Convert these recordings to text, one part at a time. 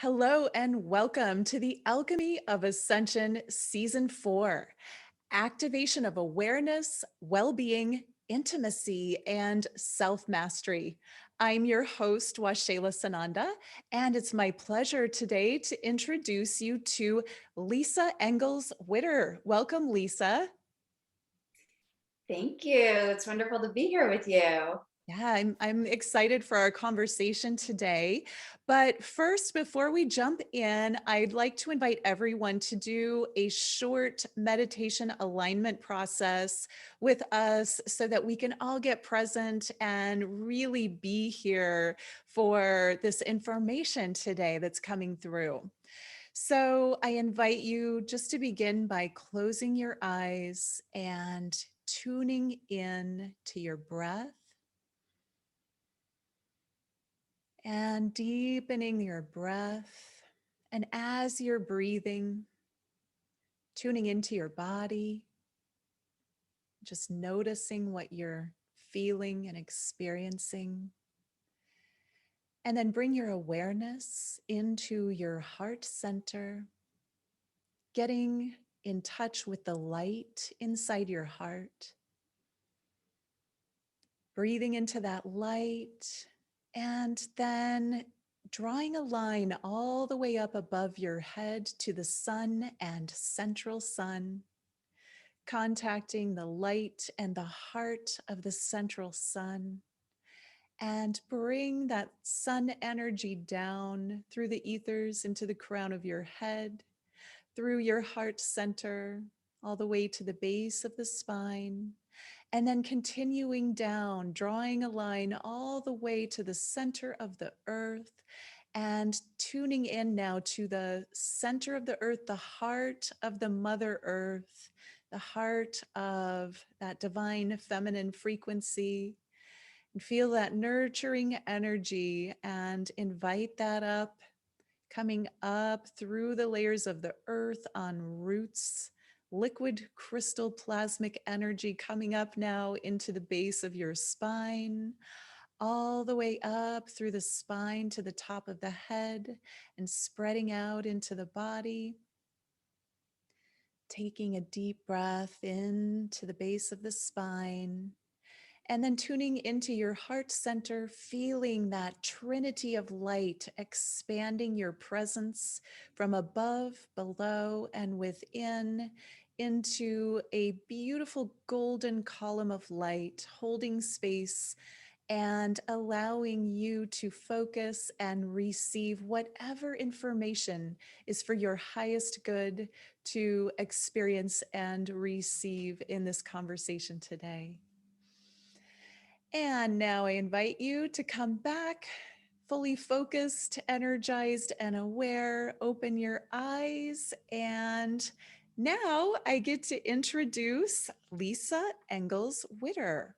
Hello and welcome to the Alchemy of Ascension Season 4, Activation of Awareness, Well-Being, Intimacy, and Self-Mastery. I'm your host, Washela Sananda, and it's my pleasure today to introduce you to Lisa Engles Witter. Welcome, Lisa. Thank you. It's wonderful to be here with you. Yeah, I'm excited for our conversation today. But first, before we jump in, I'd like to invite everyone to do a short meditation alignment process with us so that we can all get present and really be here for this information today that's coming through. So I invite you just to begin by closing your eyes and tuning in to your breath and deepening your breath. And as you're breathing, tuning into your body, just noticing what you're feeling and experiencing. And then bring your awareness into your heart center, getting in touch with the light inside your heart. Breathing into that light, and then drawing a line all the way up above your head to the sun and central sun, contacting the light and the heart of the central sun, and bring that sun energy down through the ethers into the crown of your head, through your heart center, all the way to the base of the spine. And then continuing down, drawing a line all the way to the center of the earth and tuning in now to the center of the earth, the heart of the Mother Earth, the heart of that divine feminine frequency. And feel that nurturing energy and invite that up, coming up through the layers of the earth on roots, liquid crystal plasmic energy coming up now into the base of your spine, all the way up through the spine to the top of the head and spreading out into the body. Taking a deep breath into the base of the spine. And then tuning into your heart center, feeling that trinity of light expanding your presence from above, below, and within into a beautiful golden column of light, holding space and allowing you to focus and receive whatever information is for your highest good to experience and receive in this conversation today. And now I invite you to come back fully focused, energized, and aware. Open your eyes. And now I get to introduce Lisa Engles Witter.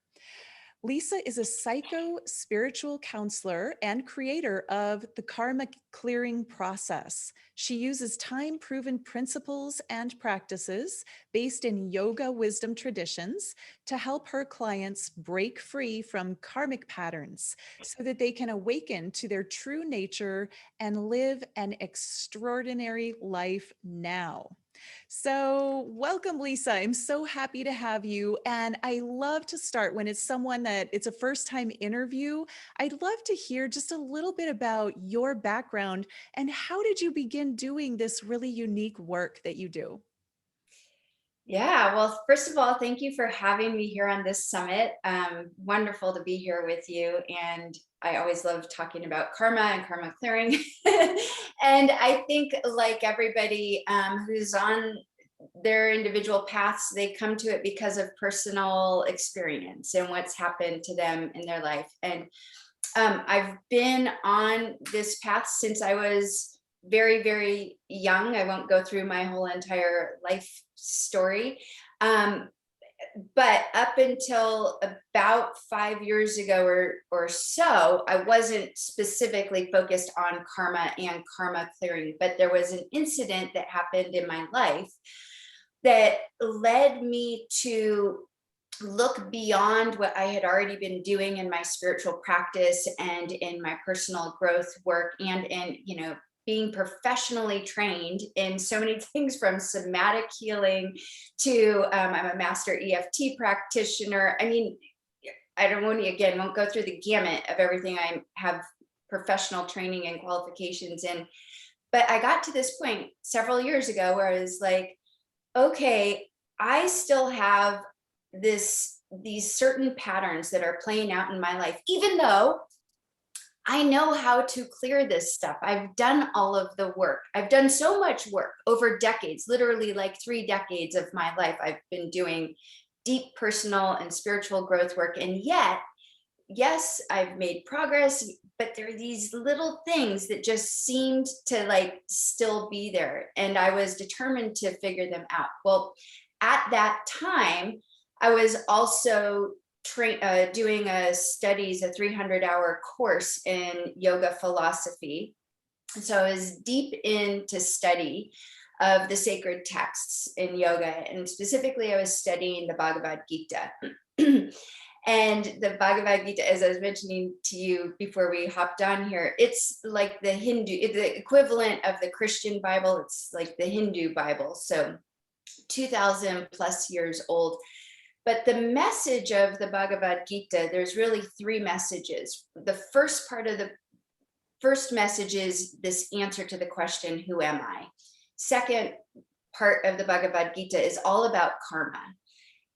Lisa is a psycho-spiritual counselor and creator of the karma clearing process. She uses time-proven principles and practices based in yoga wisdom traditions to help her clients break free from karmic patterns so that they can awaken to their true nature and live an extraordinary life now. So welcome, Lisa. I'm so happy to have you. And I love to start when it's someone that it's a first time interview. I'd love to hear just a little bit about your background and how did you begin doing this really unique work that you do? Yeah, well, first of all, thank you for having me here on this summit. Wonderful to be here with you. And I always love talking about karma and karma clearing. And I think, like everybody who's on their individual paths, they come to it because of personal experience and what's happened to them in their life. And I've been on this path since I was very, very young. I won't go through my whole entire life story. Um, but up until about 5 years ago or so, I wasn't specifically focused on karma and karma clearing, but there was an incident that happened in my life that led me to look beyond what I had already been doing in my spiritual practice and in my personal growth work and in, being professionally trained in so many things, from somatic healing to I'm a master EFT practitioner. I mean, I don't want to, again, won't go through the gamut of everything I have professional training and qualifications in. But I got to this point several years ago where I was like, okay, I still have these certain patterns that are playing out in my life, even though I know how to clear this stuff. I've done all of the work. I've done so much work over decades, literally like 3 decades of my life. I've been doing deep personal and spiritual growth work. And yet, yes, I've made progress, but there are these little things that just seemed to like still be there. And I was determined to figure them out. Well, at that time, I was also doing a 300-hour course in yoga philosophy. So I was deep into study of the sacred texts in yoga. And specifically, I was studying the Bhagavad Gita. And the Bhagavad Gita, as I was mentioning to you before we hopped on here, it's like the equivalent of the Christian Bible. It's like the Hindu Bible. So 2000 plus years old. But the message of the Bhagavad Gita, there's really 3 messages. The first part of the first message is this answer to the question, who am I? Second part of the Bhagavad Gita is all about karma.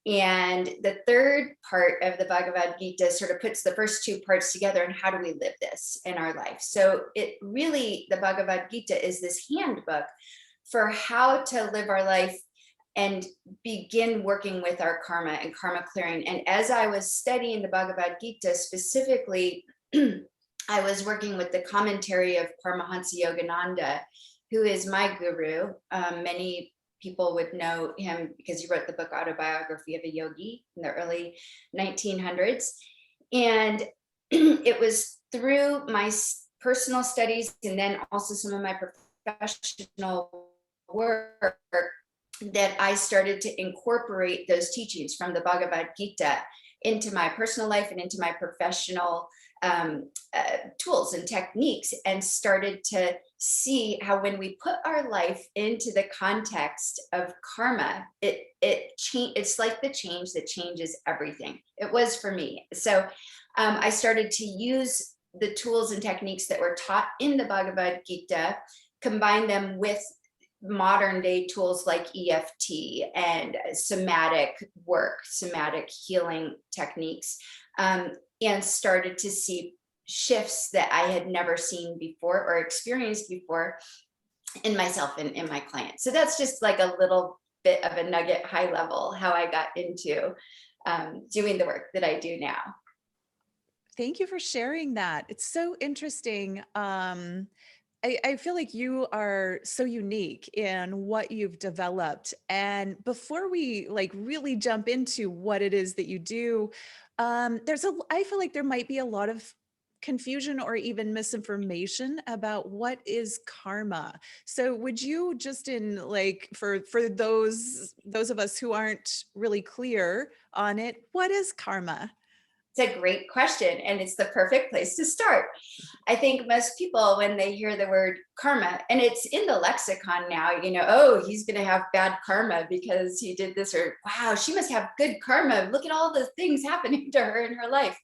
And the third part of the Bhagavad Gita sort of puts the first 2 parts together, and how do we live this in our life? So it really, the Bhagavad Gita is this handbook for how to live our life and begin working with our karma and karma clearing. And as I was studying the Bhagavad Gita specifically, I was working with the commentary of Paramahansa Yogananda, who is my guru. Many people would know him because he wrote the book Autobiography of a Yogi in the early 1900s. And it was through my personal studies and then also some of my professional work that I started to incorporate those teachings from the Bhagavad Gita into my personal life and into my professional tools and techniques, and started to see how when we put our life into the context of karma, it's like the change that changes everything. It was for me. So I started to use the tools and techniques that were taught in the Bhagavad Gita, combine them with modern day tools like EFT and somatic work, somatic healing techniques, and started to see shifts that I had never seen before or experienced before in myself and in my clients. So that's just like a little bit of a nugget, high level, how I got into doing the work that I do now. Thank you for sharing that. It's so interesting. I feel like you are so unique in what you've developed. And before we like really jump into what it is that you do, I feel like there might be a lot of confusion or even misinformation about what is karma. So would you just for those of us who aren't really clear on it, what is karma? It's a great question, and it's the perfect place to start. I think most people, when they hear the word karma, and it's in the lexicon now, oh, he's going to have bad karma because he did this, or wow, she must have good karma. Look at all the things happening to her in her life.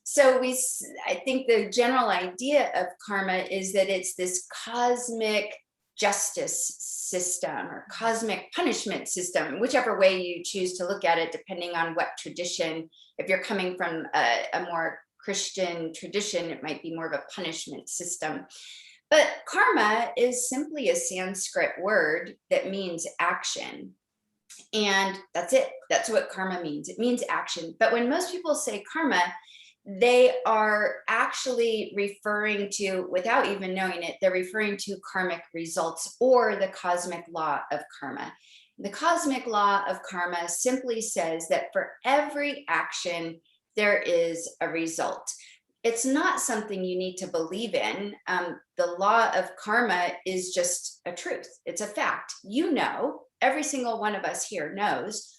So I think the general idea of karma is that it's this cosmic justice system or cosmic punishment system, whichever way you choose to look at it, depending on what tradition. If you're coming from a more Christian tradition, it might be more of a punishment system. But karma is simply a Sanskrit word that means action. And that's it. That's what karma means. It means action. But when most people say karma, they are actually referring to, without even knowing it, they're referring to karmic results or the cosmic law of karma. The cosmic law of karma simply says that for every action, there is a result. It's not something you need to believe in. The law of karma is just a truth. It's a fact. Every single one of us here knows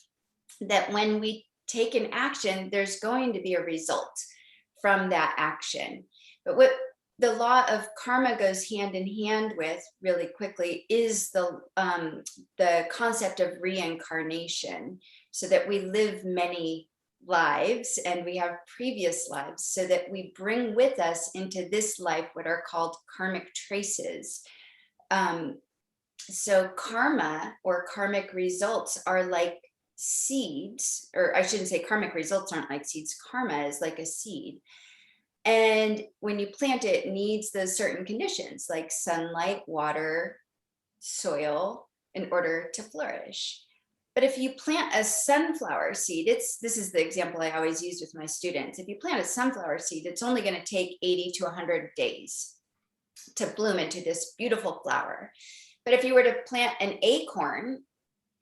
that when we take an action, there's going to be a result from that action. But what the law of karma goes hand in hand with, really quickly, is the concept of reincarnation, so that we live many lives and we have previous lives, so that we bring with us into this life what are called karmic traces. So karma, or karmic results, are like seeds, or I shouldn't say karmic results aren't like seeds. Karma is like a seed. And when you plant it, it needs those certain conditions like sunlight, water, soil, in order to flourish. But if you plant a sunflower seed, this is the example I always use with my students. If you plant a sunflower seed, it's only going to take 80 to 100 days to bloom into this beautiful flower. But if you were to plant an acorn,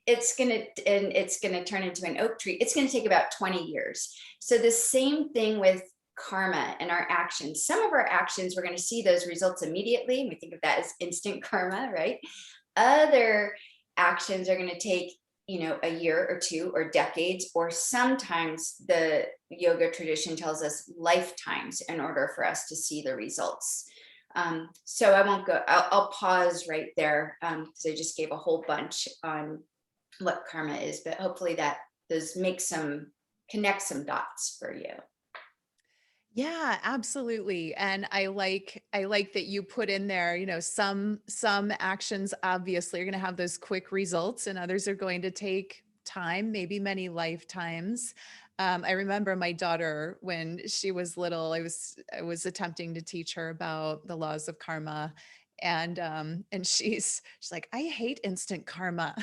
it's going to turn into an oak tree. It's going to take about 20 years. So the same thing with karma and our actions. Some of our actions, we're going to see those results immediately, and we think of that as instant karma, right? Other actions are going to take, a year or two, or decades, or sometimes the yoga tradition tells us lifetimes, in order for us to see the results. So I won't go, I'll pause right there, because I just gave a whole bunch on what karma is, but hopefully that does connect some dots for you. Yeah, absolutely. And I like that you put in there, some actions obviously are going to have those quick results and others are going to take time, maybe many lifetimes. I remember my daughter when she was little, I was attempting to teach her about the laws of karma. And she's like, I hate instant karma.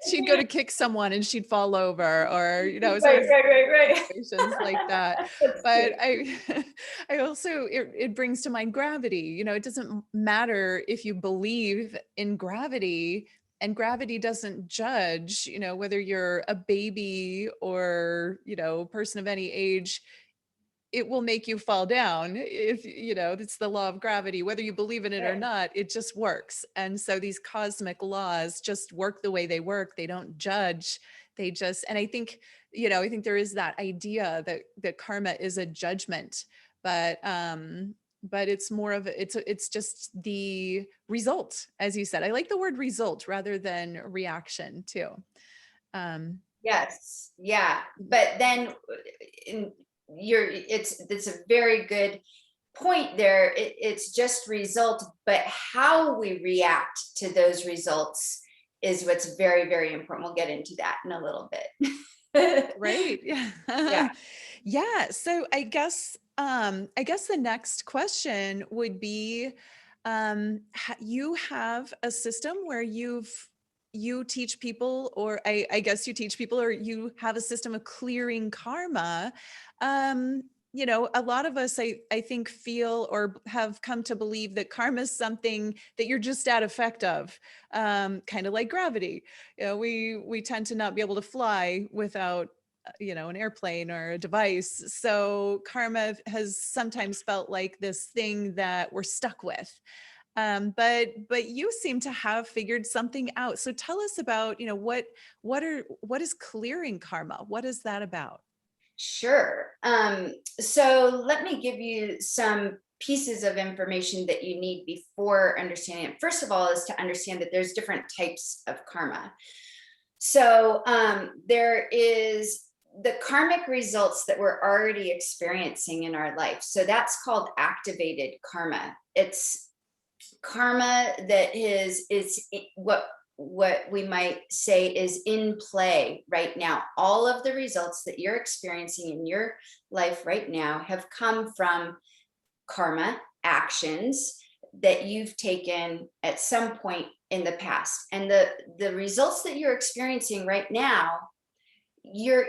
She'd go to kick someone and she'd fall over, or so Right, right, right, right. situations like that. That's But cute. I also, it brings to mind gravity. It doesn't matter if you believe in gravity, and gravity doesn't judge, whether you're a baby or, person of any age. It will make you fall down. If it's the law of gravity, whether you believe in it or Right. not, it just works. And so these cosmic laws just work the way they work. They don't judge. They just, and I think there is that idea that karma is a judgment, but it's more of it's just the result, as you said. I like the word result rather than reaction too. um Yes. Yeah. But then in it's a very good point there. It's just result, but how we react to those results is what's very, very important. We'll get into that in a little bit. Right. Yeah. Yeah. Yeah. So I guess the next question would be, you have a system where you teach people, or I guess you teach people, or you have a system of clearing karma. A lot of us, I think, feel or have come to believe that karma is something that you're just at effect of, kind of like gravity. We tend to not be able to fly without an airplane or a device. So karma has sometimes felt like this thing that we're stuck with. But you seem to have figured something out. So tell us about, what is clearing karma? What is that about? Sure. So let me give you some pieces of information that you need before understanding it. First of all, is to understand that there's different types of karma. So there is the karmic results that we're already experiencing in our life. So that's called activated karma. It's karma that is what we might say is in play right now. All of the results that you're experiencing in your life right now have come from karma actions that you've taken at some point in the past. And the results that you're experiencing right now, you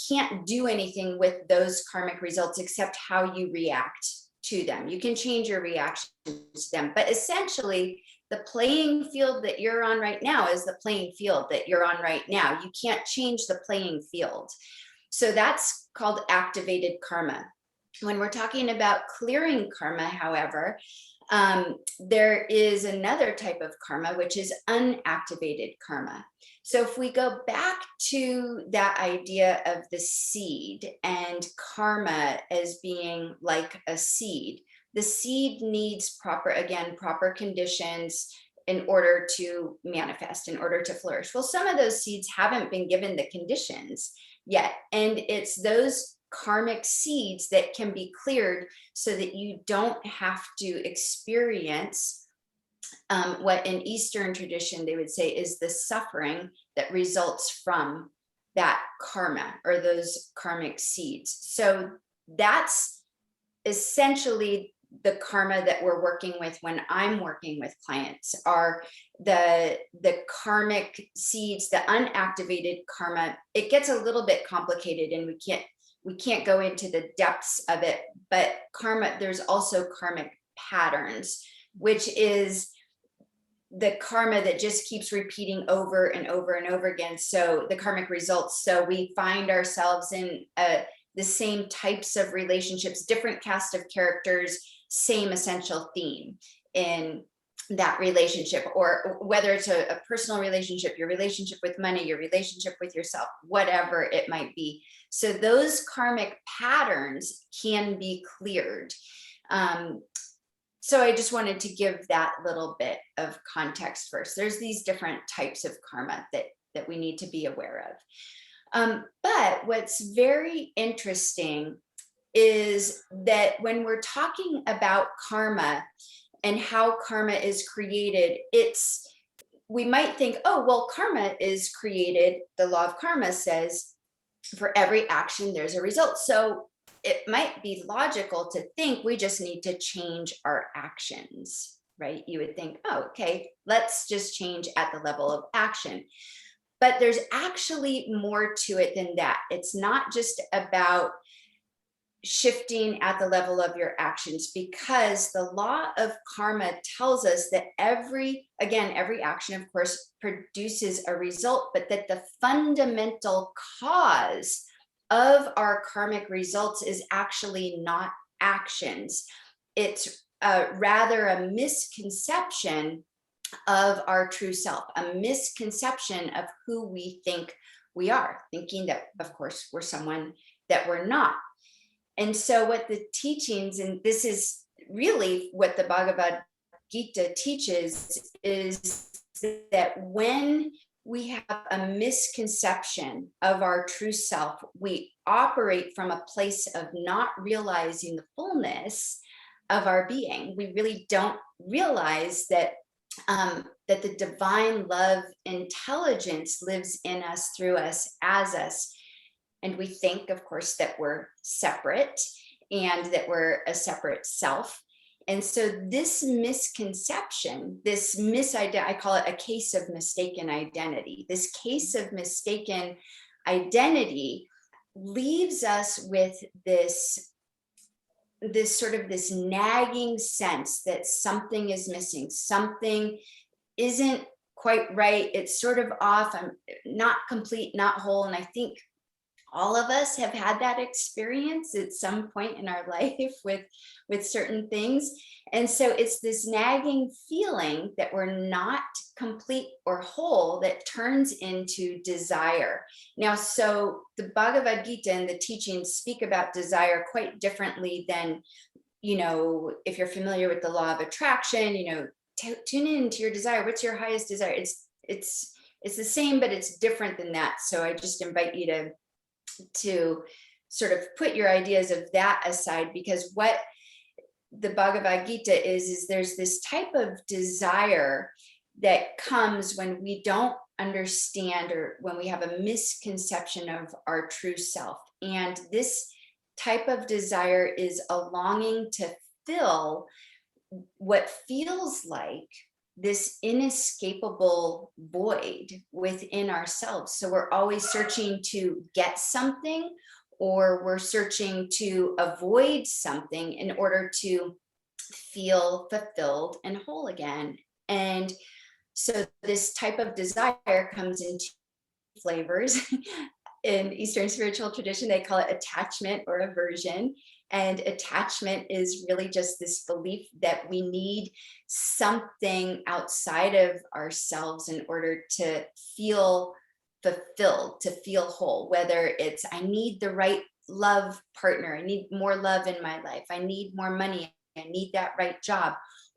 can't do anything with those karmic results except how you react to them. You can change your reaction to them, but essentially the playing field that you're on right now is the playing field that you're on right now. You can't change the playing field. So that's called activated karma. When we're talking about clearing karma, however, there is another type of karma, which is unactivated karma. So if we go back to that idea of the seed and karma as being like a seed, the seed needs proper conditions in order to manifest, in order to flourish. Well, some of those seeds haven't been given the conditions yet. And it's those karmic seeds that can be cleared so that you don't have to experience what in Eastern tradition they would say is the suffering that results from that karma or those karmic seeds. So that's essentially the karma that we're working with when I'm working with clients are the karmic seeds, the unactivated karma. It gets a little bit complicated and we can't go into the depths of it, but karma, there's also karmic patterns, which is the karma that just keeps repeating over and over and over again. So the karmic results. So we find ourselves in the same types of relationships, different cast of characters, same essential theme in that relationship, or whether it's a personal relationship, your relationship with money, your relationship with yourself, whatever it might be. So those karmic patterns can be cleared. So I just wanted to give that little bit of context first. There's these different types of karma that we need to be aware of. But what's very interesting is that when we're talking about karma and how karma is created, we might think, oh, well, karma is created. The law of karma says for every action, there's a result. So it might be logical to think we just need to change our actions, right? You would think, oh, okay, let's just change at the level of action. But there's actually more to it than that. It's not just about shifting at the level of your actions, because the law of karma tells us that every action, of course, produces a result, but that the fundamental cause of our karmic results is actually not actions. It's rather a misconception of our true self, a misconception of who we think we are, thinking that, of course, we're someone that we're not. And so what the teachings, and this is really what the Bhagavad Gita teaches, is that when we have a misconception of our true self, we operate from a place of not realizing the fullness of our being. We really don't realize that that the divine love intelligence lives in us, through us, as us. And we think, of course, that we're separate and that we're a separate self. And so this misconception, I call it a case of mistaken identity. This case of mistaken identity leaves us with this nagging sense that something is missing, something isn't quite right, it's sort of off, I'm not complete, not whole. And I think all of us have had that experience at some point in our life with certain things. And so it's this nagging feeling that we're not complete or whole that turns into desire. Now, so the Bhagavad Gita and the teachings speak about desire quite differently than, if you're familiar with the law of attraction, tune into your desire. What's your highest desire? It's the same, but it's different than that. So I just invite you to sort of put your ideas of that aside, because what the Bhagavad Gita is there's this type of desire that comes when we don't understand, or when we have a misconception of our true self. And this type of desire is a longing to fill what feels like this inescapable void within ourselves. So we're always searching to get something, or we're searching to avoid something in order to feel fulfilled and whole again. And so this type of desire comes in two flavors. in Eastern spiritual tradition, they call it attachment or aversion. And attachment is really just this belief that we need something outside of ourselves in order to feel fulfilled, to feel whole, whether it's I need the right love partner, I need more love in my life, I need more money, I need that right job,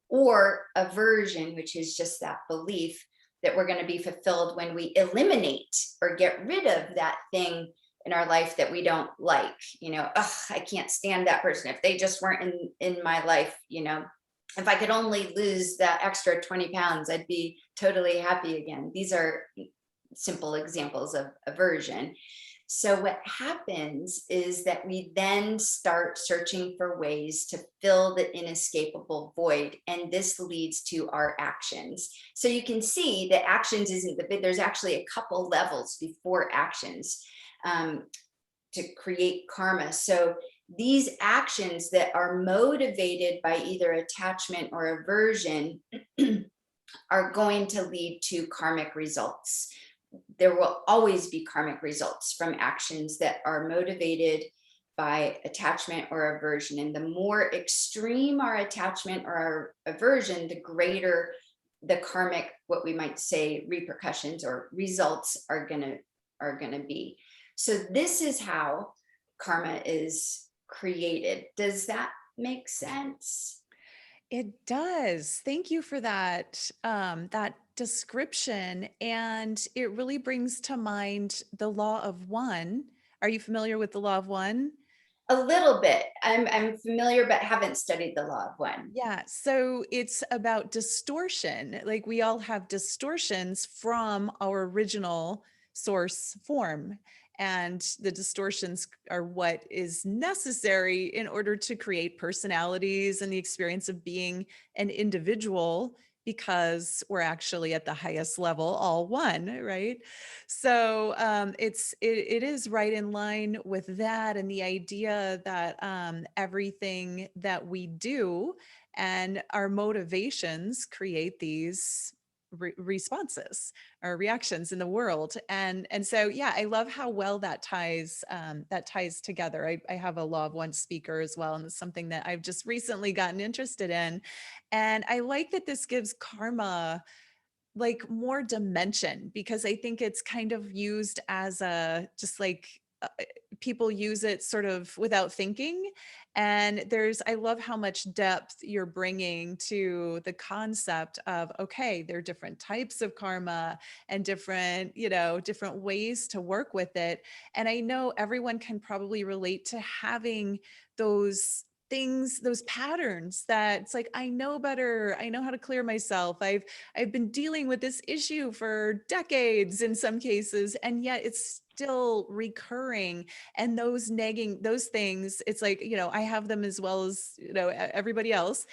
or aversion, which is just that belief that we're going to be fulfilled when we eliminate or get rid of that thing in our life that we don't like. Ugh, I can't stand that person. If they just weren't in my life, if I could only lose that extra 20 pounds, I'd be totally happy again. These are simple examples of aversion. So what happens is that we then start searching for ways to fill the inescapable void. And this leads to our actions. So you can see that actions isn't the big, there's actually a couple levels before actions to create karma. So these actions that are motivated by either attachment or aversion are going to lead to karmic results. There will always be karmic results from actions that are motivated by attachment or aversion. And the more extreme our attachment or our aversion, the greater the karmic, what we might say, repercussions or results are gonna be. So this is how karma is created. Does that make sense? It does. Thank you for that that description, and it really brings to mind the law of one. Are you familiar with the law of one? A little bit. I'm familiar, but haven't studied the law of one. Yeah, so it's about distortion. Like we all have distortions from our original source form. And the distortions are what is necessary in order to create personalities and the experience of being an individual, because we're actually at the highest level, all one, right? So it is right in line with that, and the idea that everything that we do and our motivations create these responses or reactions in the world. And so yeah, I love how well that ties together. I have a law of one speaker as well, and it's something that I've just recently gotten interested in. And I like that this gives karma like more dimension, because I think it's kind of used as a just like people use it sort of without thinking. And I love how much depth you're bringing to the concept of, okay, there are different types of karma and different ways to work with it. And I know everyone can probably relate to having those things, those patterns that it's like, I know better, I know how to clear myself, I've been dealing with this issue for decades in some cases, and yet it's still recurring. And those nagging, those things, it's like, I have them as well as, everybody else.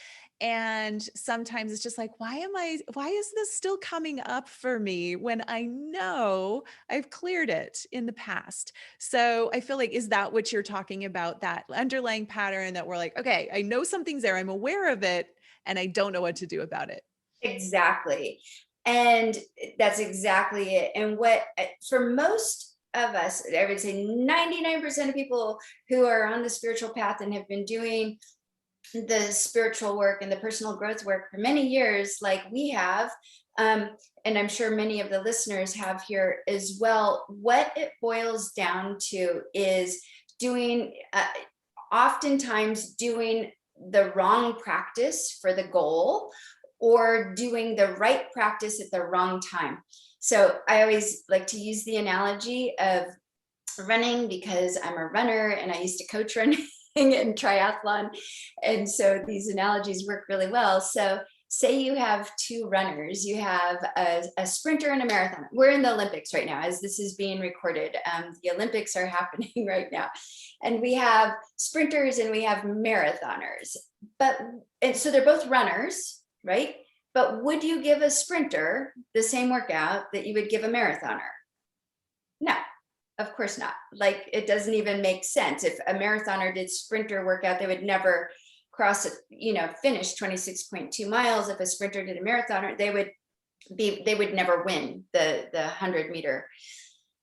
And sometimes it's just like, why is this still coming up for me when I know I've cleared it in the past? So I feel like, is that what you're talking about? That underlying pattern that we're like, okay, I know something's there, I'm aware of it, and I don't know what to do about it. Exactly. And that's exactly it. And what for most of us, I would say 99% of people who are on the spiritual path and have been doing the spiritual work and the personal growth work for many years, like we have, and I'm sure many of the listeners have here as well, what it boils down to is doing, oftentimes doing the wrong practice for the goal, or doing the right practice at the wrong time. So I always like to use the analogy of running, because I'm a runner and I used to coach running and triathlon. And so these analogies work really well. So say you have two runners, you have a sprinter and a marathoner. We're in the Olympics right now as this is being recorded. The Olympics are happening right now. And we have sprinters and we have marathoners. And so they're both runners, right? But would you give a sprinter the same workout that you would give a marathoner? No, of course not. Like, it doesn't even make sense. If a marathoner did sprinter workout, they would never finish 26.2 miles. If a sprinter did a marathoner, they would never win the 100-meter.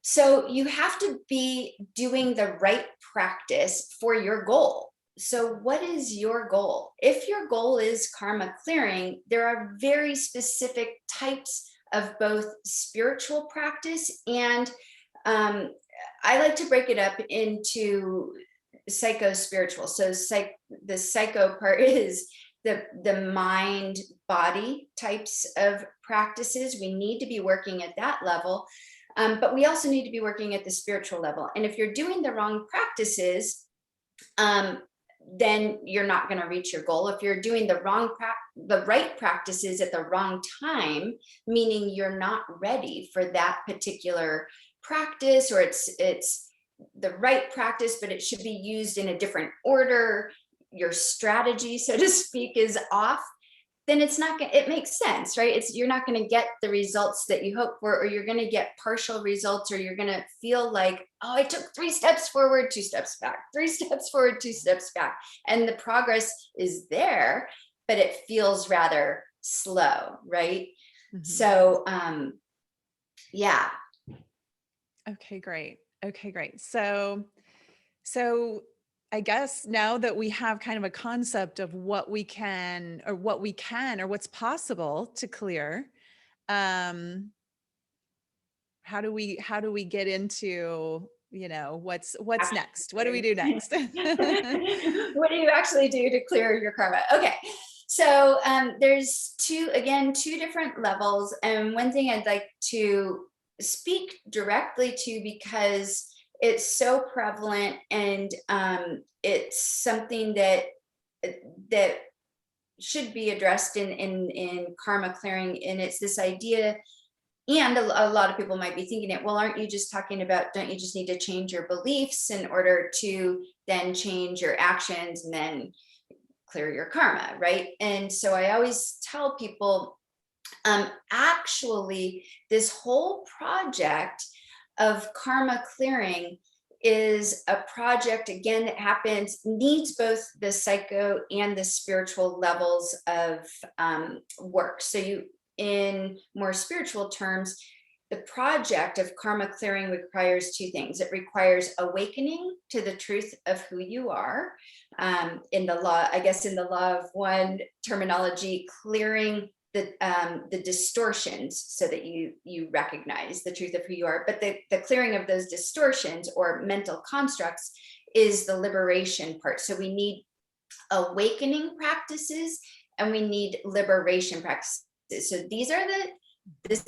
So you have to be doing the right practice for your goal. So what is your goal? If your goal is karma clearing, there are very specific types of both spiritual practice and I like to break it up into psycho spiritual. So the psycho part is the mind body types of practices. We need to be working at that level, but we also need to be working at the spiritual level. And if you're doing the wrong practices, then you're not going to reach your goal. If you're doing the right practices at the wrong time, meaning you're not ready for that particular practice, or it's the right practice, but it should be used in a different order, your strategy, so to speak, is off, then it's not going it makes sense, right? You're not going to get the results that you hope for, or you're going to get partial results, or you're going to feel like, oh, I took 3 steps forward, 2 steps back, 3 steps forward, 2 steps back. And the progress is there, but it feels rather slow, right? Mhm. So, yeah. Okay, great. Okay, great. So I guess now that we have kind of a concept of what we can or what's possible to clear, how do we get into, what's next? What do we do next? What do you actually do to clear your karma? Okay. So there's two different levels. And one thing I'd like to speak directly to, because it's so prevalent, and it's something that should be addressed in karma clearing. And it's this idea, and a lot of people might be thinking it, well, aren't you just talking about, don't you just need to change your beliefs in order to then change your actions and then clear your karma, right? And so I always tell people, actually, this whole project of karma clearing is a project, again, that needs both the psycho and the spiritual levels of work. So in more spiritual terms, the project of karma clearing requires 2 things. It requires awakening to the truth of who you are. In the law of one terminology, clearing the distortions so that you recognize the truth of who you are. But the clearing of those distortions or mental constructs is the liberation part. So we need awakening practices and we need liberation practices. So this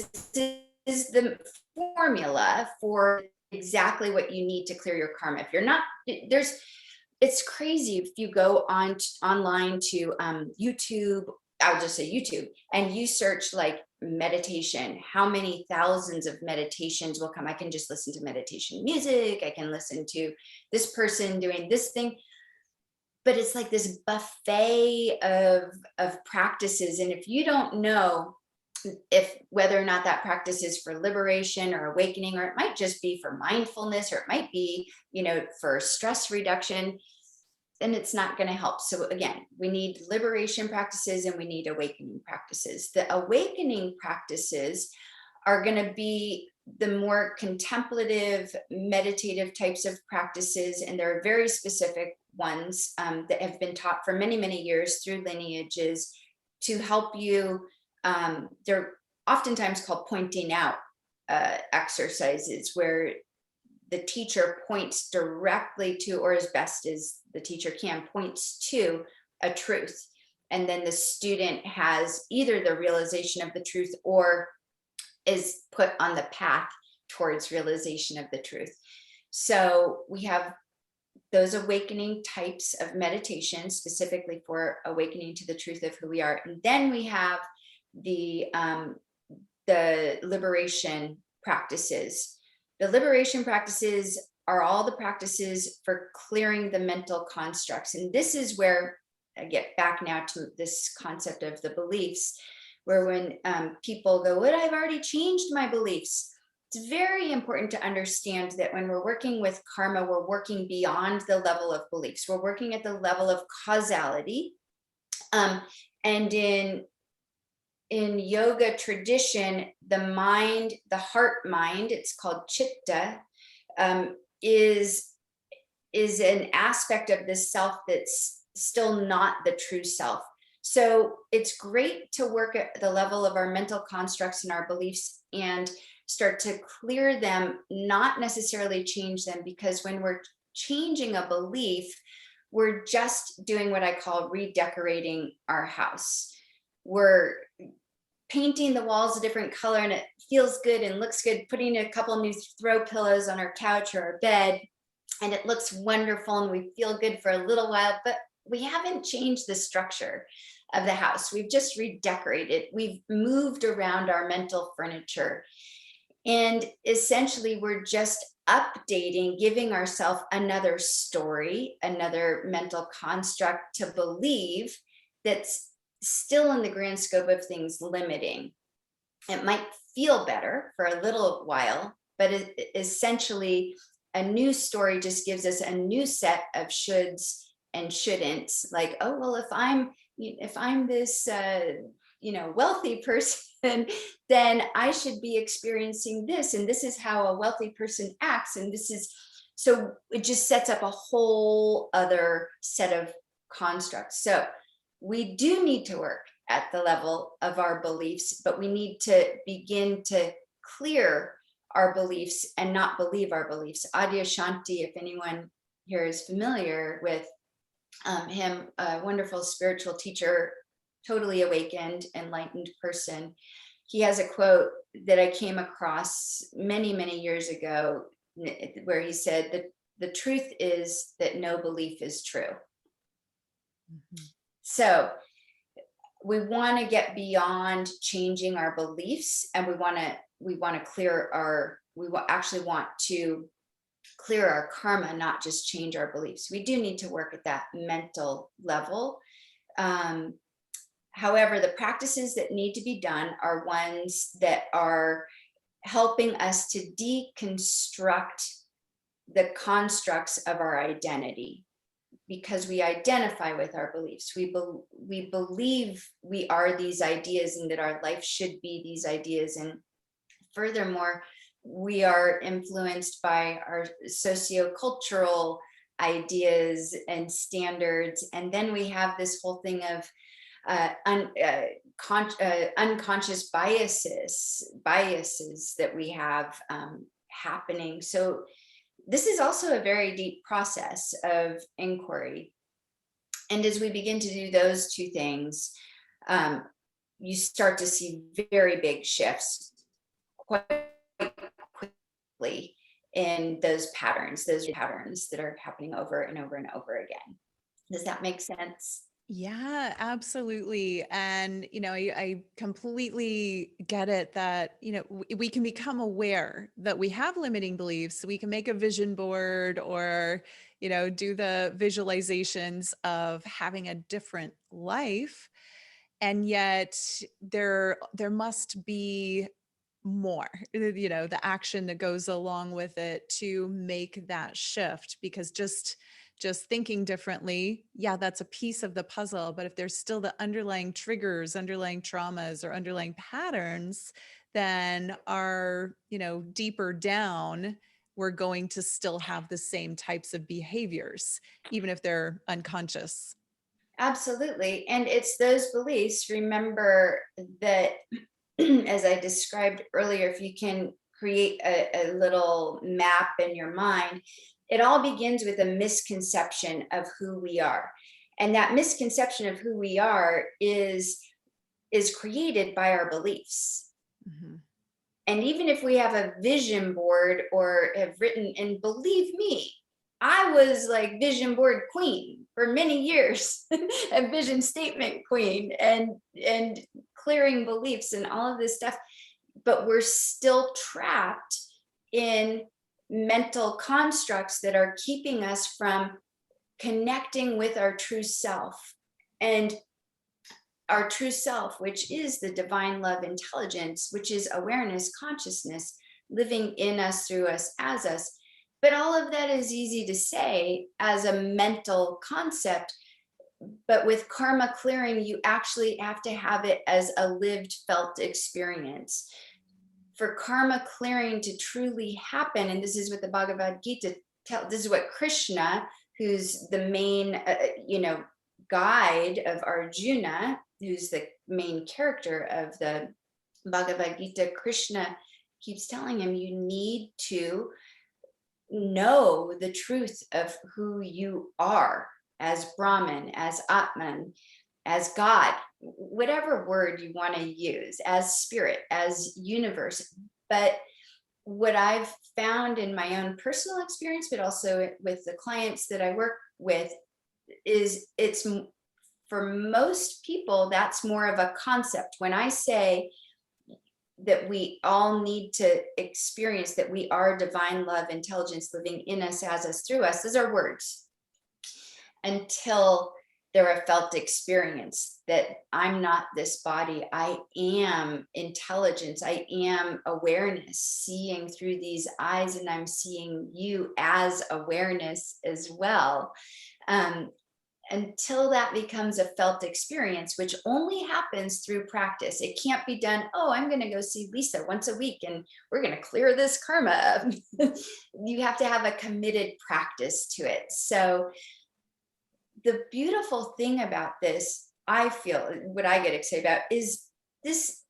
is the formula for exactly what you need to clear your karma. If you're not, it's crazy if you go online to YouTube, I'll just say YouTube, and you search like meditation, how many thousands of meditations will come. I can just listen to meditation music. I can listen to this person doing this thing, but it's like this buffet of practices. And if you don't know whether or not that practice is for liberation or awakening, or it might just be for mindfulness, or it might be, for stress reduction, then it's not going to help. So again, we need liberation practices and we need awakening practices. The awakening practices are going to be the more contemplative, meditative types of practices. And there are very specific ones that have been taught for many, many years through lineages to help you. They're oftentimes called pointing out exercises, where the teacher points directly to, or as best as the teacher can, points to a truth. And then the student has either the realization of the truth or is put on the path towards realization of the truth. So we have those awakening types of meditation specifically for awakening to the truth of who we are. And then we have the liberation practices. The liberation practices are all the practices for clearing the mental constructs. And this is where I get back now to this concept of the beliefs, where when people go, "Well, I've already changed my beliefs." It's very important to understand that when we're working with karma, we're working beyond the level of beliefs. We're working at the level of causality. And in in yoga tradition, the mind, the heart mind, it's called chitta, um, is an aspect of this self that's still not the true self. So it's great to work at the level of our mental constructs and our beliefs and start to clear them, not necessarily change them, because when we're changing a belief, we're just doing what I call redecorating our house. We're painting the walls a different color and it feels good and looks good, putting a couple new throw pillows on our couch or our bed, and it looks wonderful and we feel good for a little while, but we haven't changed the structure of the house. We've just redecorated. We've moved around our mental furniture. And essentially, we're just updating, giving ourselves another story, another mental construct to believe that's still in the grand scope of things limiting. It might feel better for a little while, but essentially, a new story just gives us a new set of shoulds and shouldn'ts. Like, oh well, if I'm this wealthy person, then I should be experiencing this, and this is how a wealthy person acts, and this is, so it just sets up a whole other set of constructs. So we do need to work at the level of our beliefs, but we need to begin to clear our beliefs and not believe our beliefs. Adyashanti, if anyone here is familiar with him, a wonderful spiritual teacher, totally awakened, enlightened person. He has a quote that I came across many, many years ago where he said that the truth is that no belief is true. Mm-hmm. So we want to get beyond changing our beliefs, and we want to clear our, actually want to clear our karma, not just change our beliefs. We do need to work at that mental level. However, the practices that need to be done are ones that are helping us to deconstruct the constructs of our identity, because we identify with our beliefs. We believe we are these ideas and that our life should be these ideas. And furthermore, we are influenced by our sociocultural ideas and standards. And then we have this whole thing of unconscious biases that we have happening. So this is also a very deep process of inquiry. And as we begin to do those two things, you start to see very big shifts quite quickly in those patterns that are happening over and over and over again. Does that make sense? Yeah, absolutely. And, I completely get it that, we can become aware that we have limiting beliefs. We can make a vision board or, do the visualizations of having a different life. And yet there must be more, the action that goes along with it to make that shift, because just thinking differently, yeah, that's a piece of the puzzle. But if there's still the underlying triggers, underlying traumas, or underlying patterns, then our, deeper down, we're going to still have the same types of behaviors, even if they're unconscious. Absolutely. And it's those beliefs. Remember that, as I described earlier, if you can create a little map in your mind, it all begins with a misconception of who we are. And that misconception of who we are is created by our beliefs. Mm-hmm. And even if we have a vision board or have written, and believe me, I was like vision board queen for many years, a vision statement queen, and clearing beliefs and all of this stuff. But we're still trapped in mental constructs that are keeping us from connecting with our true self. And our true self, which is the divine love intelligence, which is awareness, consciousness, living in us, through us, as us. But all of that is easy to say as a mental concept. But with karma clearing, you actually have to have it as a lived, felt experience. For karma clearing to truly happen, and this is what the Bhagavad Gita this is what Krishna, who's the main, guide of Arjuna, who's the main character of the Bhagavad Gita, Krishna keeps telling him, you need to know the truth of who you are as Brahman, as Atman, as God, whatever word you want to use, as spirit, as universe. But what I've found in my own personal experience, but also with the clients that I work with, is for most people, that's more of a concept. When I say that we all need to experience that we are divine love, intelligence living in us, as us, through us, those are words, until they're a felt experience that I'm not this body. I am intelligence. I am awareness, seeing through these eyes, and I'm seeing you as awareness as well. Until that becomes a felt experience, which only happens through practice. It can't be done, oh, I'm going to go see Lisa once a week and we're going to clear this karma up. You have to have a committed practice to it. So the beautiful thing about this, I feel, what I get excited about is this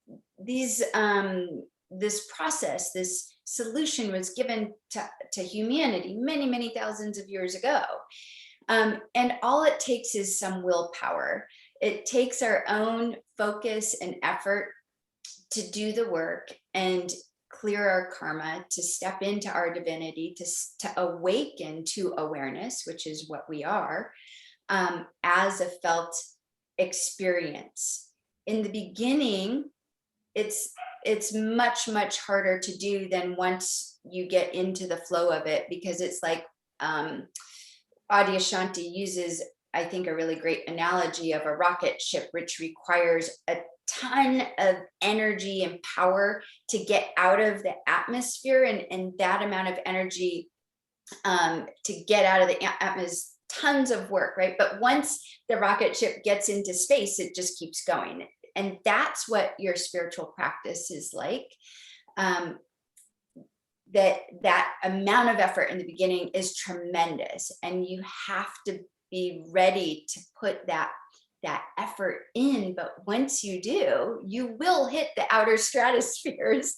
process, this solution was given to humanity many thousands of years ago. And all it takes is some willpower. It takes our own focus and effort to do the work and clear our karma, to step into our divinity, to awaken to awareness, which is what we are, as a felt experience. In the beginning, it's much harder to do than once you get into the flow of it, because it's like, Adyashanti uses, I think, a really great analogy of a rocket ship, which requires a ton of energy and power to get out of the atmosphere, and that amount of energy to get out of the atmosphere, tons of work, right? But once the rocket ship gets into space, it just keeps going. And that's what your spiritual practice is like. That amount of effort in the beginning is tremendous, and you have to be ready to put that effort in. But once you do, you will hit the outer stratospheres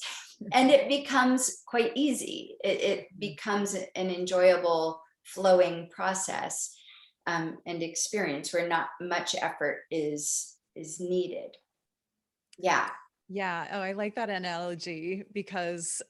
and it becomes quite easy. It becomes an enjoyable flowing process, and experience where not much effort is needed. Yeah. Yeah. Oh, I like that analogy because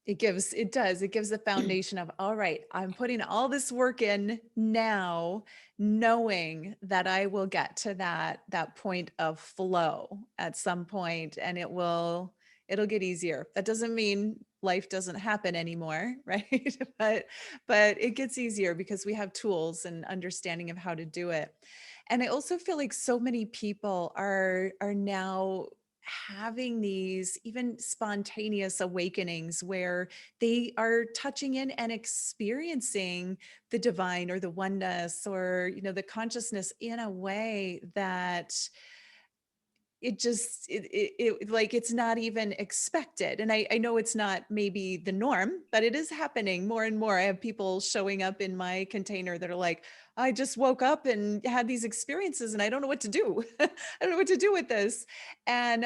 it gives the foundation of, all right, I'm putting all this work in now, knowing that I will get to that point of flow at some point, and it'll get easier. That doesn't mean life doesn't happen anymore, right? but it gets easier because we have tools and understanding of how to do it. And I also feel like so many people are now having these even spontaneous awakenings where they are touching in and experiencing the divine or the oneness, or the consciousness, in a way that like it's not even expected. And I know it's not maybe the norm, but it is happening more and more. I have people showing up in my container that are like, I just woke up and had these experiences and I don't know what to do. I don't know what to do with this. And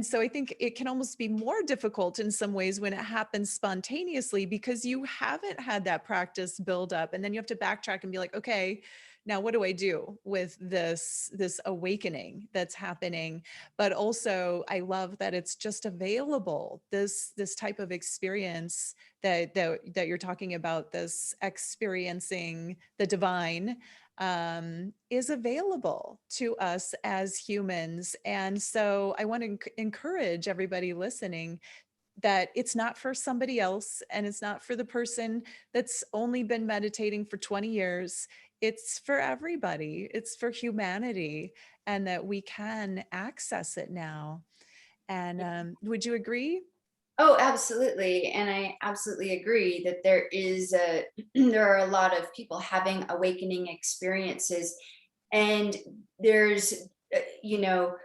so I think it can almost be more difficult in some ways when it happens spontaneously, because you haven't had that practice build up, and then you have to backtrack and be like, okay, now what do I do with this awakening that's happening? But also, I love that it's just available. This type of experience that you're talking about, this experiencing the divine, is available to us as humans. And so I want to encourage everybody listening that it's not for somebody else, and it's not for the person that's only been meditating for 20 years. It's for everybody. It's for humanity, and that we can access it now. And would you agree? Oh, absolutely. And I absolutely agree that there are a lot of people having awakening experiences. And there's, you know,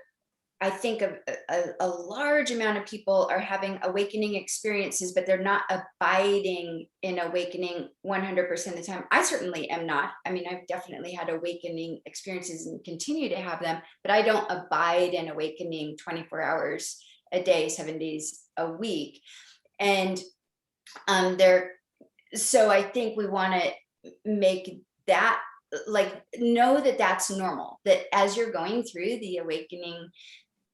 I think a large amount of people are having awakening experiences, but they're not abiding in awakening 100% of the time. I certainly am not. I mean, I've definitely had awakening experiences and continue to have them, but I don't abide in awakening 24 hours a day, 7 days a week. And there, so I think we want to make that, like, know that that's normal, that as you're going through the awakening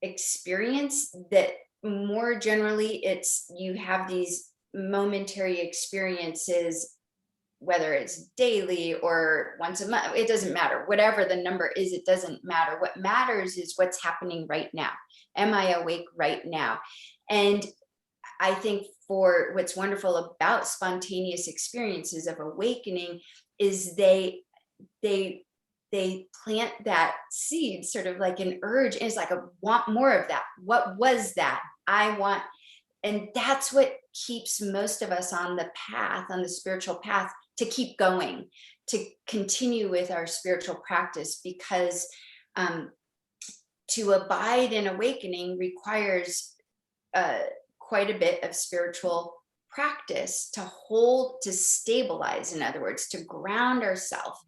experience, that more generally it's you have these momentary experiences, whether it's daily or once a month, it doesn't matter. Whatever the number is, it doesn't matter. What matters is what's happening right now. Am I awake right now? And I think for what's wonderful about spontaneous experiences of awakening is they they plant that seed, sort of like an urge. And it's like a want more of that. What was that? I want, and that's what keeps most of us on the path, on the spiritual path, to keep going, to continue with our spiritual practice, because um, to abide in awakening requires uh, quite a bit of spiritual practice, to hold, to stabilize, in other words, to ground ourselves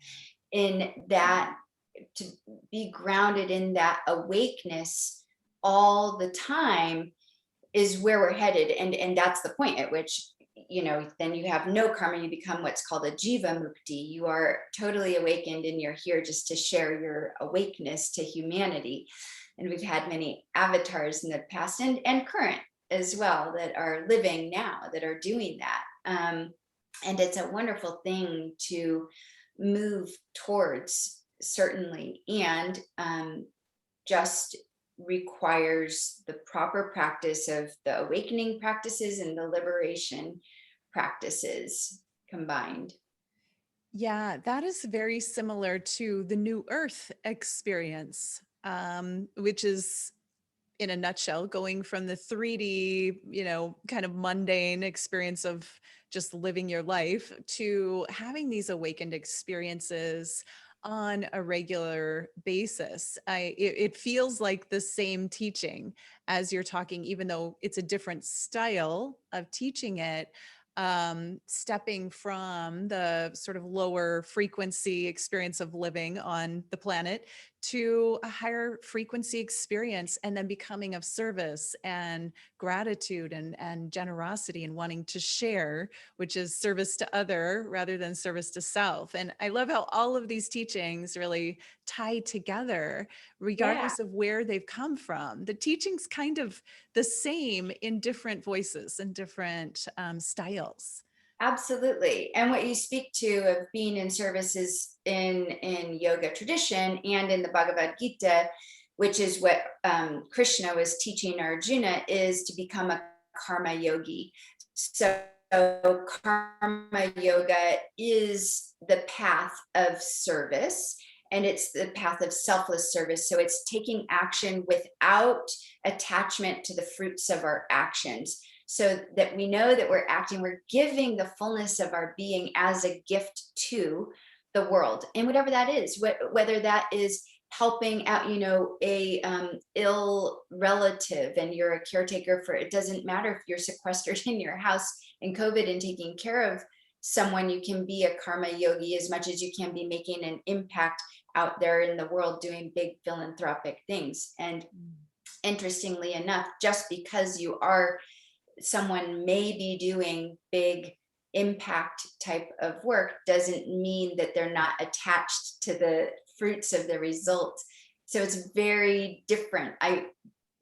in that, to be grounded in that awakeness all the time, is where we're headed. And that's the point at which, then you have no karma. You become what's called a jiva mukti. You are totally awakened, and you're here just to share your awakeness to humanity. And we've had many avatars in the past and current as well that are living now, that are doing that. And it's a wonderful thing to move towards, certainly. And just requires the proper practice of the awakening practices and the liberation practices combined. Yeah, that is very similar to the New Earth experience, which is, in a nutshell, going from the 3D, kind of mundane experience of just living your life to having these awakened experiences on a regular basis. It feels like the same teaching as you're talking, even though it's a different style of teaching it. Stepping from the sort of lower frequency experience of living on the planet to a higher frequency experience, and then becoming of service and gratitude and generosity and wanting to share, which is service to other rather than service to self. And I love how all of these teachings really tie together, Yeah, regardless of where they've come from. The teaching's kind of the same in different voices and different styles. absolutely. And what you speak to of being in service is in yoga tradition and in the Bhagavad Gita, which is what Krishna was teaching Arjuna, is to become a karma yogi. So karma yoga is the path of service, and it's the path of selfless service. So it's taking action without attachment to the fruits of our actions, so that we know that we're acting, we're giving the fullness of our being as a gift to the world, and whatever that is, whether that is helping out, a ill relative, and you're a caretaker for, it doesn't matter if you're sequestered in your house in COVID and taking care of someone. You can be a karma yogi as much as you can be making an impact out there in the world, doing big philanthropic things. And interestingly enough, just because you are, someone may be doing big impact type of work, doesn't mean that they're not attached to the fruits of the result. So it's very different.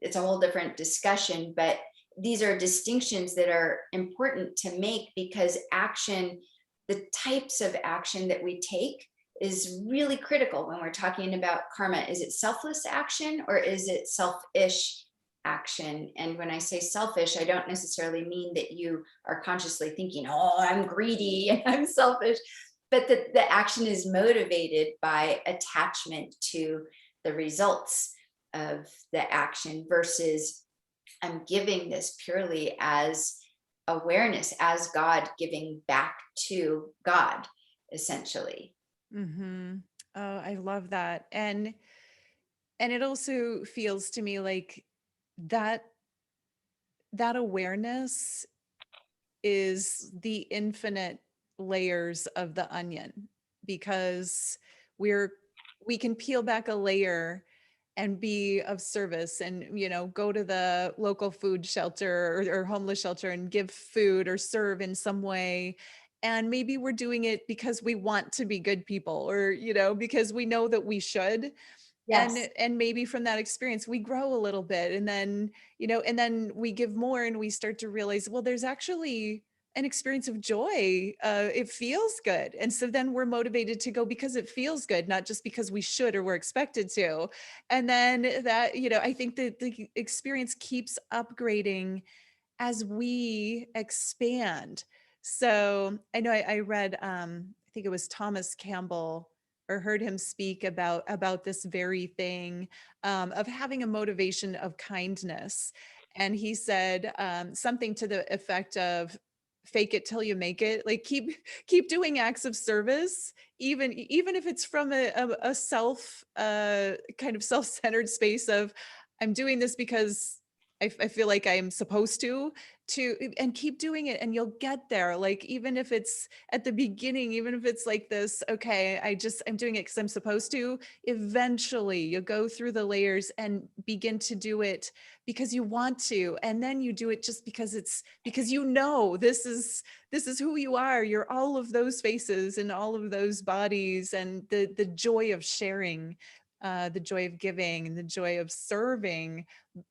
It's a whole different discussion, but these are distinctions that are important to make, because action, the types of action that we take, is really critical when we're talking about karma. Is it selfless action, or is it selfish action? And when I say selfish, I don't necessarily mean that you are consciously thinking, oh, I'm greedy and I'm selfish, but that the action is motivated by attachment to the results of the action, versus I'm giving this purely as awareness, as God, giving back to God, essentially. Mm-hmm. Oh, I love that. And it also feels to me like that that awareness is the infinite layers of the onion, because we're we can peel back a layer and be of service, and go to the local food shelter or homeless shelter and give food or serve in some way, and maybe we're doing it because we want to be good people, or because we know that we should, Yes. and maybe from that experience we grow a little bit, and then we give more, and we start to realize, well, there's actually an experience of joy. It feels good, and so then we're motivated to go because it feels good, not just because we should or we're expected to. And then that, I think that the experience keeps upgrading as we expand. So I know I read, I think it was Thomas Campbell, or heard him speak about this very thing, of having a motivation of kindness. And he said, something to the effect of, fake it till you make it. Like, keep doing acts of service, even if it's from a self, kind of self-centered space of, I'm doing this because I feel like I'm supposed to, and keep doing it, and you'll get there. Like, even if it's at the beginning, even if it's like this, okay, I'm doing it because I'm supposed to, eventually you go through the layers and begin to do it because you want to, and then you do it just because it's because this is who you are. You're all of those faces and all of those bodies, and the joy of sharing, the joy of giving, and the joy of serving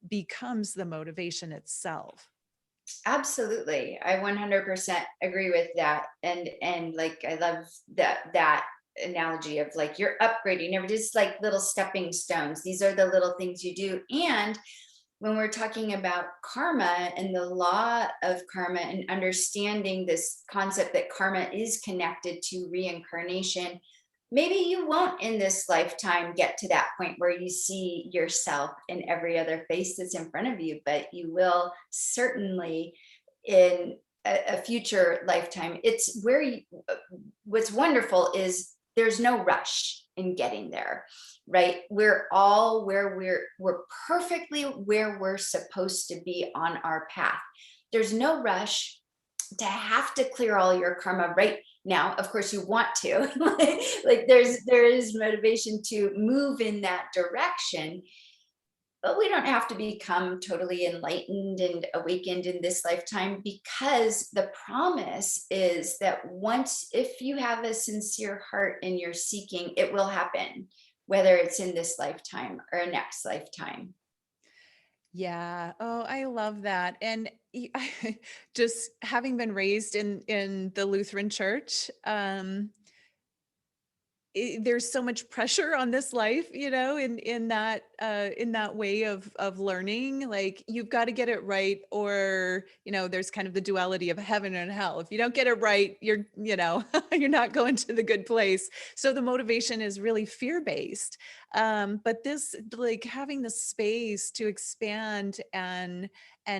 becomes the motivation itself. Absolutely. I 100% agree with that. And like I love that analogy of like you're upgrading. They're just like little stepping stones. These are the little things you do. And when we're talking about karma and the law of karma and understanding this concept that karma is connected to reincarnation, maybe you won't in this lifetime get to that point where you see yourself in every other face that's in front of you, but you will certainly in a future lifetime. It's where you, what's wonderful is there's no rush in getting there, right? We're all where we're perfectly where we're supposed to be on our path. There's no rush to have to clear all your karma right now. Of course you want to, like there is motivation to move in that direction, but we don't have to become totally enlightened and awakened in this lifetime, because the promise is that once, if you have a sincere heart and you're seeking, it will happen, whether it's in this lifetime or next lifetime. Yeah. Oh, I love that. And just having been raised in the Lutheran church, there's so much pressure on this life, in that way of learning. Like, you've got to get it right, or there's kind of the duality of heaven and hell. If you don't get it right, you're not going to the good place. So the motivation is really fear based. But this, like, having the space to expand and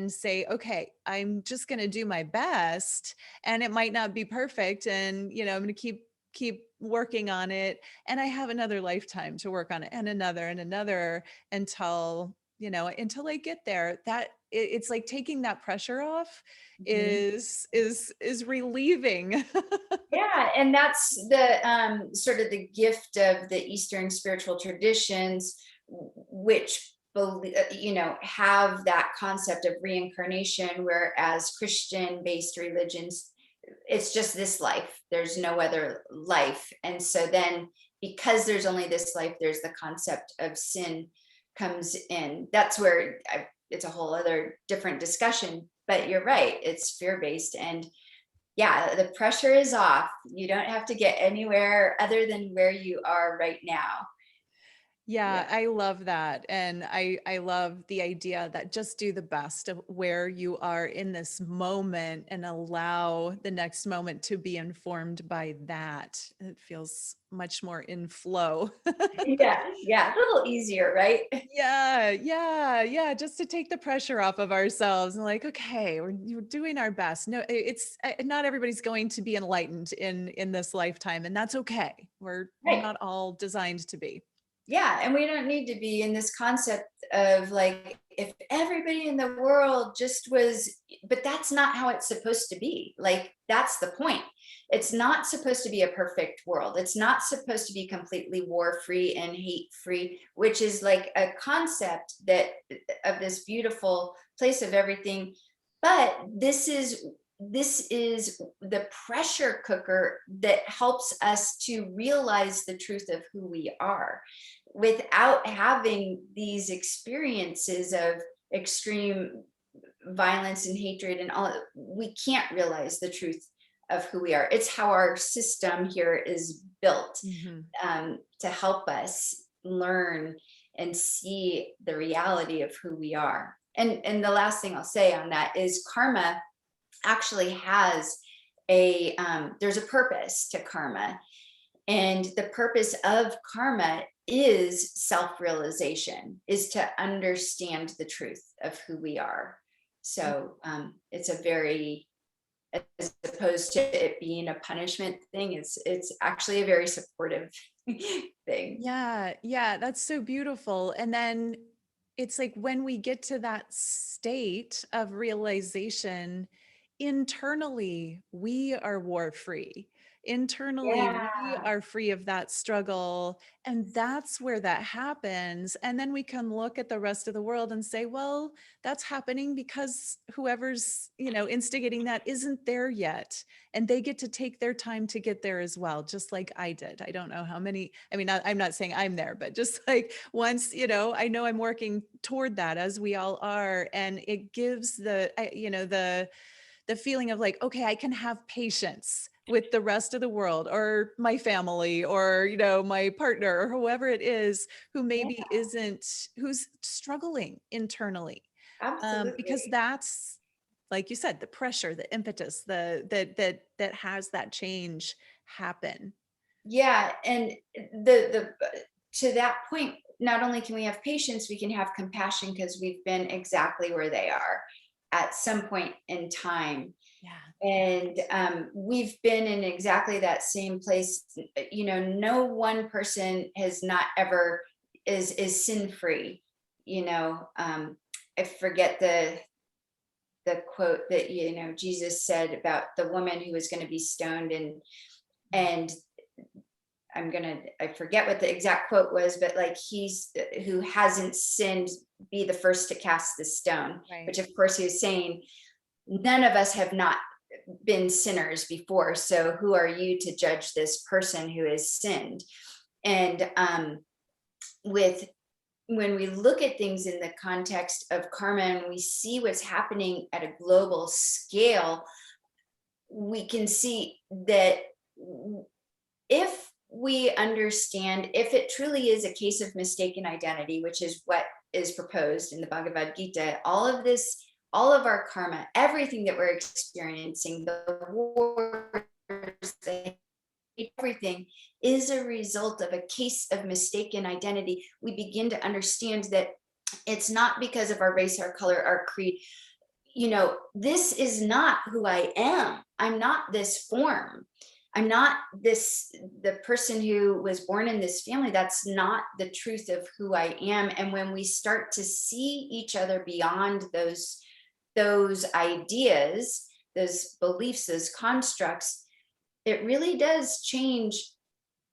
say, okay, I'm just going to do my best, and it might not be perfect, and I'm going to keep working on it, and I have another lifetime to work on it, and another, until I get there. That it's like taking that pressure off Mhm. is relieving. Yeah, and that's the sort of the gift of the Eastern spiritual traditions, which have that concept of reincarnation, whereas Christian-based religions, it's just this life. There's no other life, and so then because there's only this life, there's the concept of sin comes in. That's where it's a whole other different discussion. But you're right; it's fear-based, and yeah, the pressure is off. You don't have to get anywhere other than where you are right now. Yeah, Yeah. I love that. And I love the idea that just do the best of where you are in this moment and allow the next moment to be informed by that. It feels much more in flow. Yeah. Yeah. A little easier, right? Yeah, yeah, yeah. Just to take the pressure off of ourselves and like, okay, we're doing our best. No, it's not everybody's going to be enlightened in this lifetime, and that's okay. We're Right. not all designed to be. Yeah, and we don't need to be in this concept of like if everybody in the world just was, but that's not how it's supposed to be. Like that's the point. It's not supposed to be a perfect world. It's not supposed to be completely war free and hate free, which is like a concept that of this beautiful place of everything. But this is the pressure cooker that helps us to realize the truth of who we are without having these experiences of extreme violence and hatred and all. We can't realize the truth of who we are. It's how our system here is built, Mhm. to help us learn and see the reality of who we are. And the last thing I'll say on that is karma actually has there's a purpose to karma, and the purpose of karma is self-realization, is to understand the truth of who we are. So it's a very, as opposed to it being a punishment thing, it's actually a very supportive thing. Yeah, yeah, that's so beautiful. And then it's like when we get to that state of realization, internally, we are war free. Internally, Yeah, we are free of that struggle. And that's where that happens. And then we can look at the rest of the world and say, well, that's happening because whoever's, instigating that isn't there yet, and they get to take their time to get there as well, just like I did. I don't know how many, I mean, I'm not saying I'm there, but just like once, I know I'm working toward that, as we all are. And it gives the feeling of like, okay, I can have patience with the rest of the world or my family or, my partner or whoever it is who yeah, maybe who's struggling internally. Because absolutely. that's, like you said, the pressure, the impetus, that has that change happen. Yeah, and the to that point, not only can we have patience, we can have compassion because we've been exactly where they are at some point in time. Yeah. And we've been in exactly that same place. No one person has not ever is sin free. I forget the quote that Jesus said about the woman who was going to be stoned, and I forget what the exact quote was, but like he's who hasn't sinned be the first to cast the stone, Right. which of course he was saying none of us have not been sinners before, so who are you to judge this person who has sinned? And with when we look at things in the context of karma and we see what's happening at a global scale, we can see that if we understand, if it truly is a case of mistaken identity, which is what is proposed in the Bhagavad Gita, all of this, all of our karma, everything that we're experiencing, the wars, the everything is a result of a case of mistaken identity. We begin to understand that it's not because of our race, our color, our creed. This is not who I am. I'm not this form. I'm not the person who was born in this family. That's not the truth of who I am. And when we start to see each other beyond those ideas, those beliefs, those constructs, it really does change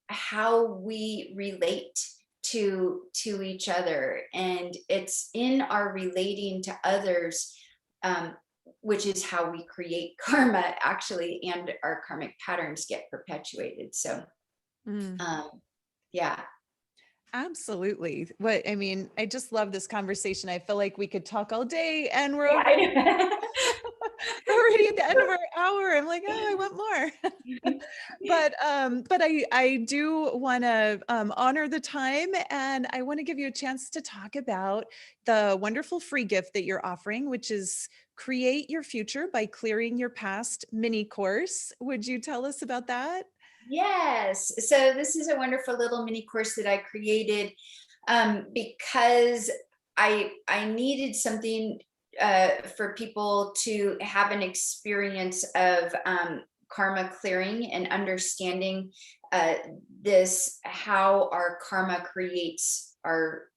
how we relate to each other. And it's in our relating to others, um, which is how we create karma actually, and our karmic patterns get perpetuated. So Mm, um, yeah. absolutely. I mean, I just love this conversation. I feel like we could talk all day, and we're Yeah, already at the end of our hour. I'm like, oh, I want more. But I do want to honor the time, and I want to give you a chance to talk about the wonderful free gift that you're offering, which is Create Your Future by Clearing Your Past mini course. Would you tell us about that? Yes. So this is a wonderful little mini course that I created because I needed something for people to have an experience of karma clearing and understanding uh, this how our karma creates our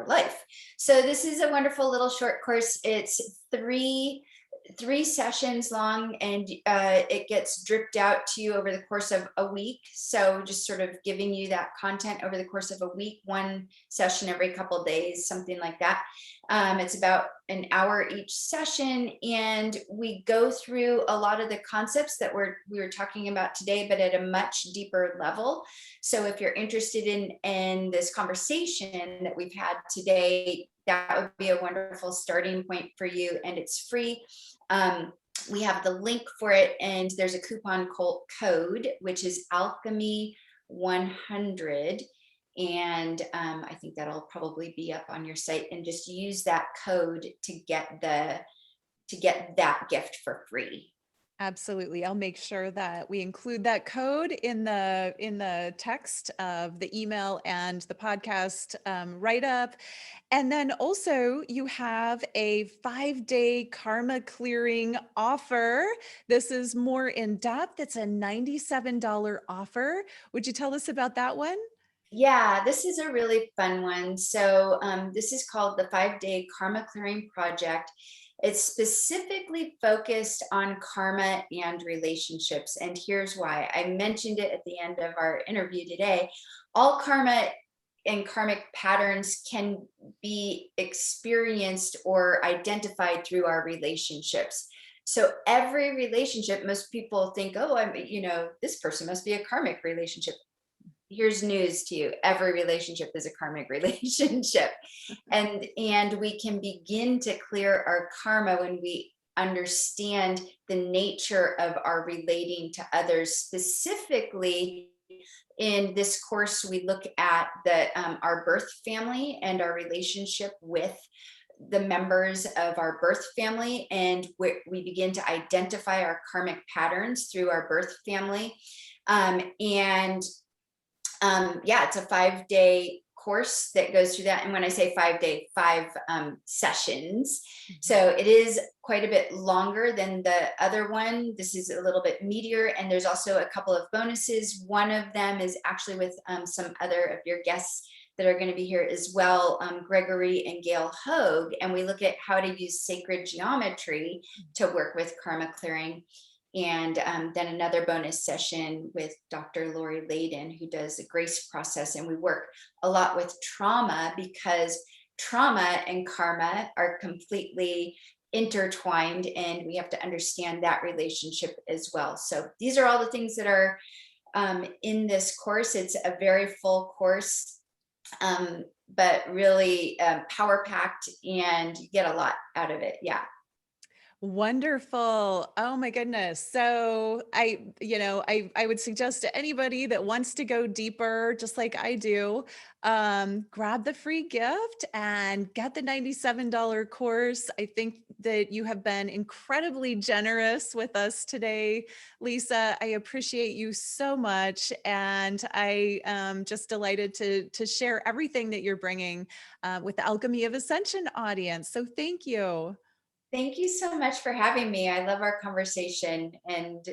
life. So this is a wonderful little short course. It's three sessions long, and it gets dripped out to you over the course of a week. So just sort of giving you that content over the course of a week, one session every couple of days, something like that. It's about an hour each session, and we go through a lot of the concepts that we were talking about today, but at a much deeper level. So if you're interested in this conversation that we've had today, that would be a wonderful starting point for you, and it's free. We have the link for it, and there's a coupon code, which is Alchemy 100. And I think that'll probably be up on your site, and just use that code to get that gift for free. Absolutely. I'll make sure that we include that code in the text of the email and the podcast write up. And then also you have a 5-day karma clearing offer. This is more in depth. It's a $97 offer. Would you tell us about that one? Yeah, this is a really fun one. So this is called the 5-day Karma Clearing Project. It's specifically focused on karma and relationships. And here's why. I mentioned it at the end of our interview today. All karma and karmic patterns can be experienced or identified through our relationships. So every relationship, most people think, oh, this person must be a karmic relationship. Here's news to you: every relationship is a karmic relationship. And we can begin to clear our karma when we understand the nature of our relating to others. Specifically, in this course, we look at our birth family and our relationship with the members of our birth family, and we begin to identify our karmic patterns through our birth family. And yeah, it's a 5-day course that goes through that. And when I say 5-day, 5 sessions. So it is quite a bit longer than the other one. This is a little bit meatier, and there's also a couple of bonuses. One of them is actually with some other of your guests that are going to be here as well, Gregory and Gail Hogue. And we look at how to use sacred geometry to work with karma clearing. And then another bonus session with Dr. Lori Layden, who does the grace process. And we work a lot with trauma, because trauma and karma are completely intertwined, and we have to understand that relationship as well. So these are all the things that are in this course. It's a very full course, but really power packed, and you get a lot out of it. Yeah. Wonderful. Oh my goodness. So I would suggest to anybody that wants to go deeper, just like I do, grab the free gift and get the $97 course. I think that you have been incredibly generous with us today, Lisa. I appreciate you so much. And I am just delighted to share everything that you're bringing with the Alchemy of Ascension audience. So thank you. Thank you so much for having me. I love our conversation. And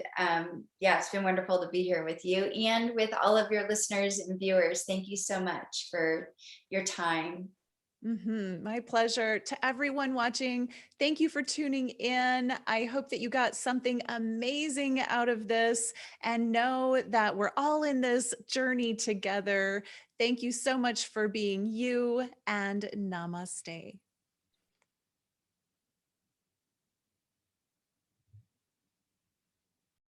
yeah, it's been wonderful to be here with you and with all of your listeners and viewers. Thank you so much for your time. My pleasure. To everyone watching, thank you for tuning in. I hope that you got something amazing out of this, and know that we're all in this journey together. Thank you so much for being you, and namaste.